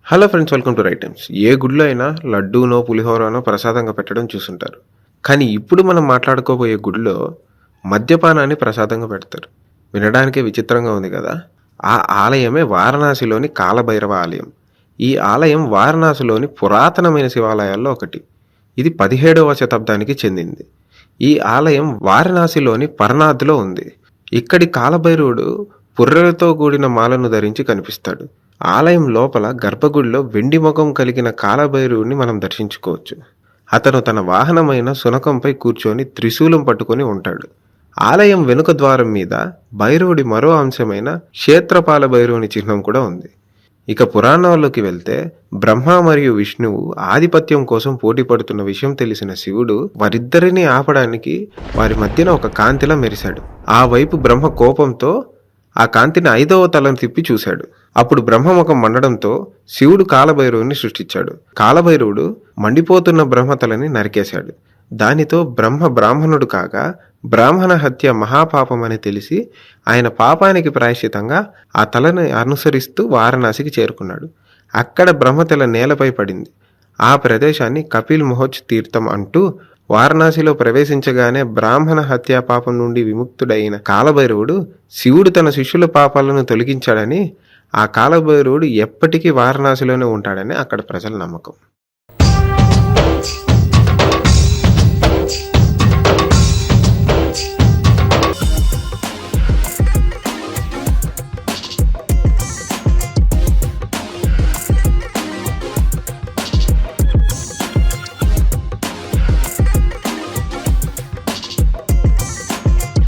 Hello friends, welcome to right times. ఏ గుడిలో అయినా లడ్డూనో, పులిహోరనో ప్రసాదంగా పెట్టడం చూసుంటారు. కానీ ఇప్పుడు మనం మాట్లాడుకోబోయే గుడిలో మద్యపానాన్ని ప్రసాదంగా పెడతారు. వినడానికే విచిత్రంగా ఉంది కదా! ఆ ఆలయమే వారణాసిలోని కాలభైరవ ఆలయం. ఈ ఆలయం వారణాసిలోని పురాతనమైన శివాలయాల్లో ఒకటి. ఇది 17వ శతాబ్దానికి చెందింది. ఈ ఆలయం వారణాసిలోని పరనాథ్‌లో ఉంది. ఇక్కడి కాలభైరవుడు పుర్రెలతో కూడిన మాలను ధరించి కనిపిస్తాడు. ఆలయం లోపల గర్భగుడిలో వెండి ముఖం కలిగిన కాలభైరవుడిని మనం దర్శించుకోవచ్చు. అతను తన వాహనమైన శునకంపై కూర్చొని త్రిశూలం పట్టుకొని ఉంటాడు. ఆలయం వెనుక ద్వారం మీద భైరవుడి మరో అంశమైన క్షేత్రపాల భైరవుని చిహ్నం కూడా ఉంది. ఇక పురాణాల్లోకి వెళ్తే బ్రహ్మ మరియు విష్ణువు ఆధిపత్యం కోసం పోటీ పడుతున్న విషయం తెలిసిన శివుడు వారిద్దరినీ ఆపడానికి వారి మధ్యన ఒక కాంతిలా మెరిశాడు. ఆ వైపు బ్రహ్మ కోపంతో ఆ కాంతిని 5వ తలను తిప్పి చూశాడు. అప్పుడు బ్రహ్మముఖం మండడంతో శివుడు కాలభైరవుని సృష్టించాడు. కాలభైరవుడు మండిపోతున్న బ్రహ్మతలని నరికేశాడు. దానితో బ్రహ్మ బ్రాహ్మణుడు కాగా బ్రాహ్మణ హత్య మహాపాపమని తెలిసి ఆయన పాపానికి ప్రాయశ్చితంగా ఆ తలని అనుసరిస్తూ వారణాసికి చేరుకున్నాడు. అక్కడ బ్రహ్మతల నేలపై పడింది. ఆ ప్రదేశాన్ని కపిల్ మోచ్ తీర్థం అంటూ వారణాసిలో ప్రవేశించగానే బ్రాహ్మణ హత్యా పాపం నుండి విముక్తుడైన కాలభైరవుడు శివుడు తన శిష్యుల పాపాలను తొలగించాడని, ఆ కాలభైరవుడు ఎప్పటికీ వారణాసిలోనే ఉంటాడని అక్కడ ప్రజల నమ్మకం.